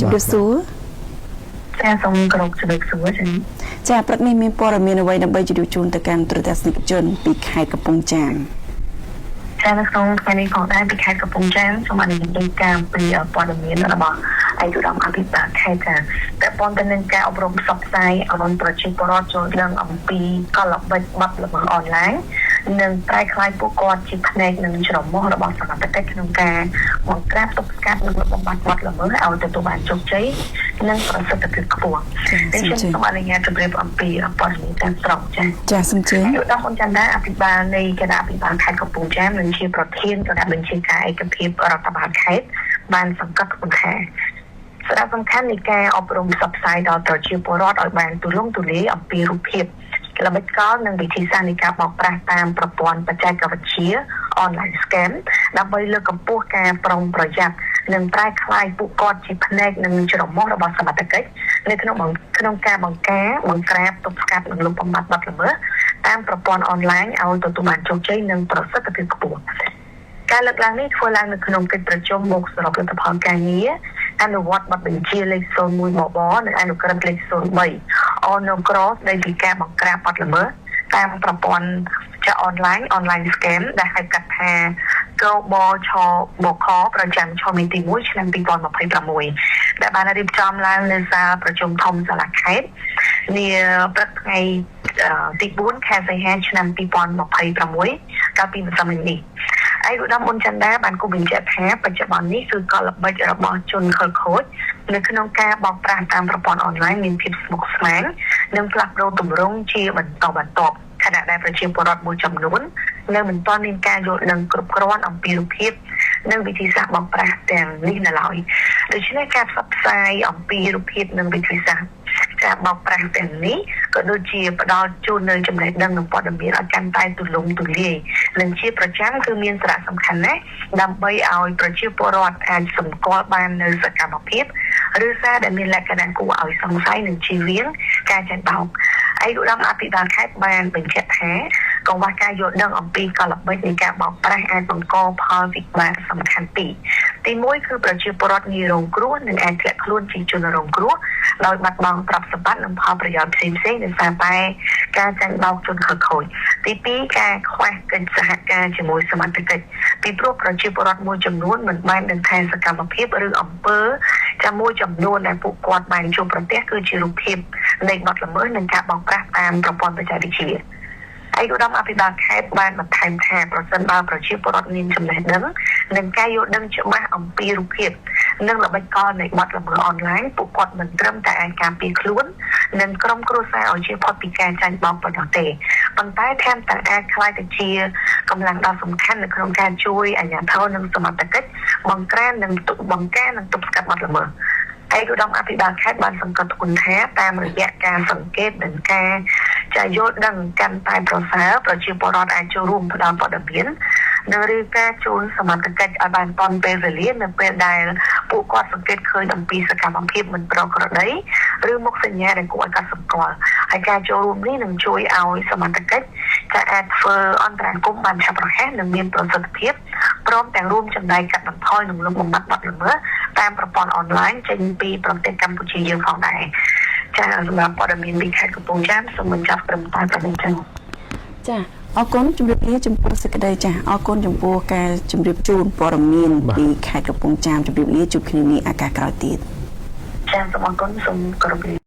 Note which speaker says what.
Speaker 1: ជំរាបសួរ
Speaker 2: ចាសូមគោរពជំរាបសួរ
Speaker 1: ចាព្រឹកនេះមានព័ត៌មានអ្វីដើម្បីជម្រាបជូនទៅកាន់ទូរទស្សនិកជនពីខេត្តកំពង់ចាម
Speaker 2: ចានៅក្នុងថ្ងៃនេះផងដែរពីខេត្តកំពង់ចាមសូមអនុញ្ញាតរាយការណ៍ពីព័ត៌មានរបស់ឯកឧត្តមអភិបាលខេត្តចាតែព័ន្ធទៅនឹងការអប់រំផ្សព្វផ្សាយឲ្យប្រជាពលរដ្ឋចូលដឹងអំពីកលល្បិចបទល្មើសអនឡាញនិងប្រែក្លាយពួកគាត់ជាផ្នែកនឹងច្រមុះរបស់សមត្ថកិច្ចក្នុងការបង្ក្រាបទប់ស្កាត់និងបំបត្តិបទល្មើសឲ្យទទួលបានជោគជ័យនិងប្រសិទ្ធភាពខ្ពស់ដូច្នេះសូមអនុញ្ញាតជម្រាបអំពីព័ត៌មានតាមស្រុក
Speaker 1: ចាសូមជឿ
Speaker 2: ឧត្តមអញ្ចឹងដែរអភិបាលនៃគណៈអភិបាលខេត្តកំពង់ចាមនិងជាប្រធានគណៈបញ្ជាការឯកភាពរដ្ឋបាលខេត្តបានសង្កត់ធ្ងន់ថាសារៈសំខាន់នៃការអប់រំផ្សព្វផ្សាយដល់ប្រជាពលរដ្ឋឲ្យបានទូលំទូលាយអំពីរូបភាពល្បិចកលនិងវិធីសាស្ត្រនៃការបោកប្រាស់តាមប្រព័ន្ធបច្ចេកវិទ្យា online scam ដើម្បីលើកកម្ពស់ការប្រុងប្រយ័ត្ននិងប្រែក្លាយពួកគាត់ជាផ្នែកនឹងច្រមុះរបស់សមត្ថកិច្ចនៅក្នុងការបង្ក្រាបទប់ស្កាត់និងលុបបំបាត់បទល្មើសតាមប្រព័ន្ធអនឡាញឲ្យទទួលបានជោគជ័យនិងប្រសិទ្ធភាពខ្ពស់ការលើកឡើងនេះធ្វើឡើងនៅក្នុងកិច្ចប្រជុំមុខសរុបលទ្ធផលការងារអនុវត្តបទបញ្ជាលេខ01បបនិងអនុក្រឹត្យលេខ03អនុក្រស្ដីពីការបង្ក្រាបបទល្មើសតាមប្រព័ន្ធអនឡាញ scam ដែលហៅកាត់ថាកបឆបខប្រចាំឆមាសទី1ឆ្នាំ2026ដែលបានរៀបចំឡើងនៅសាលប្រជុំធំសាលាខេត្តនាព្រឹកថ្ងៃទី4ខែសីហាឆ្នាំ2026កាលពីម្សិលមិញនេះឯកឧត្តមអ៊ុនចន្ទដាបានគូបញ្ជាក់ថាបច្ចុប្បន្ននេះគឺកលល្បិចរបស់ជនខិលខូចនៅក្នុងការបោកប្រាស់តាមប្រព័ន្ធអនឡាញមានភាពស្មុគស្មាញនិងផ្លាស់ប្ដូរទម្រង់ជាបន្តបន្ទាប់ខណៈដែលប្រជាពលរដ្ឋមួយចំនួននៅមិនទាន់មានការយល់ដឹងគ្រប់គ្រាន់អំពីរូបភាពនិងវិធីសាស្ត្របោកប្រាស់ទាំងនេះនៅឡើយដូច្នេះការផ្សព្វផ្សាយអំពីរូបភាពនិងវិធីសាស្ត្រការបោកប្រាស់ទាំងនេះក៏ដូចជាផ្ដល់ជូននៅចំណេះដឹងនិងព័ត៌មានឲ្យកាន់តែទូលំទូលាយនិងជាប្រចាំគឺមានសារៈសំខាន់ណាស់ដើម្បីឲ្យប្រជាពលរដ្ឋអាចសម្គាល់បាននៅសកម្មភាពឬសារដែលមានលក្ខណៈគួរឲ្យសង្ស័យនិងជៀសវាងការចាញ់បោកឯកឧត្តមអភិបាលខេត្តបានបញ្ជាក់ថាកង្វះការយល់ដឹងអំពីកលល្បិចនៃការបោកប្រាស់អាចបង្កផលវិបាកសំខាន់ពីរទី1គឺប្រជាពលរដ្ឋងាយរងគ្រោះនិងអាចធ្លាក់ខ្លួនជាជនរងគ្រោះដោយបាត់បង់ទ្រព្យសម្បត្តិនិងផលប្រយោជន៍ផ្សេងៗដោយសារតែការចាញ់បោកជនខិលខូចទី2ការខ្វះកិច្ចសហការជាមួយសមត្ថកិច្ចពីព្រោះប្រជាពលរដ្ឋមួយចំនួនមិនបានដឹងថាសកម្មភាពឬអំពើមួយចំនួនដែលពួកគាត់បានជួបប្រទះគឺជារូបភាពនៃបទល្មើសនិងការបោកប្រាស់តាមប្រព័ន្ធបច្ចេកវិទ្យាឯកឧត្តមអភិបាលខេត្តបានបន្ថែមថាប្រសិនបើប្រជាពលរដ្ឋមានចំណេះដឹងនិងការយល់ដឹងច្បាស់អំពីរូបភាពនិងល្បិចកលនៃបទល្មើសអនឡាញពួកគាត់មិនត្រឹមតែអាចការពារខ្លួននិងក្រុមគ្រួសារឲ្យជៀសផុតពីការចាញ់បោកប៉ុណ្ណោះទេប៉ុន្តែថែមទាំងអាចក្លាយទៅជាកម្លាំងដ៏សំខាន់នៅក្នុងការជួយអាជ្ញាធរនិងសមត្ថកិច្ចបង្ក្រាបនិងទប់ស្កាត់បទល្មើសឯកឧត្តមអភិបាលខេត្តបានសង្កត់ធ្ងន់ថាតាមរយៈការសង្កេតនិងការយល់ដឹងកាន់តែប្រសើរប្រជាពលរដ្ឋអាចចូលរួមផ្ដល់ព័ត៌មាននិងឬការជូនសមត្ថកិច្ចឲ្យបានទាន់ពេលវេលានៅពេលដែលពួកគាត់សង្កេតឃើញអំពីសកម្មភាពមិនប្រក្រតីឬមុខសញ្ញាដែលគួរឲ្យកត់សម្គាល់ហើយការចូលរួមនេះនឹងជួយឲ្យសមត្ថកិច្ចអាចធ្វើអន្តរាគមន៍បានឆាប់រហ័សនិងមានប្រសិទ្ធភាពព្រមទាំងរួមចំណែកកាត់បន្ថយនិងលុបបំបាត់បទល្មើសតាមប្រព័ន្ធអនឡាញចេញពីប្រទេសកម្ពុជាយើងផងដែរចាសម្រាប់ព័ត៌មានពីខេត្តកំពង់ចាមសូមបញ្ចប់ត្រឹមតែប៉ុណ្្នេះចឹង
Speaker 1: ចាអរគុណជំរាបលាចំពោះសេចក្តីចាអរគុណចំពោះការជម្រាបជូនព័ត៌មានពីខេត្តកំពង់ចាមជម្រាបលាជួបគ្នានាឱកាសក្រោយទៀត
Speaker 2: ចាសូមអរគុណសូមគោរព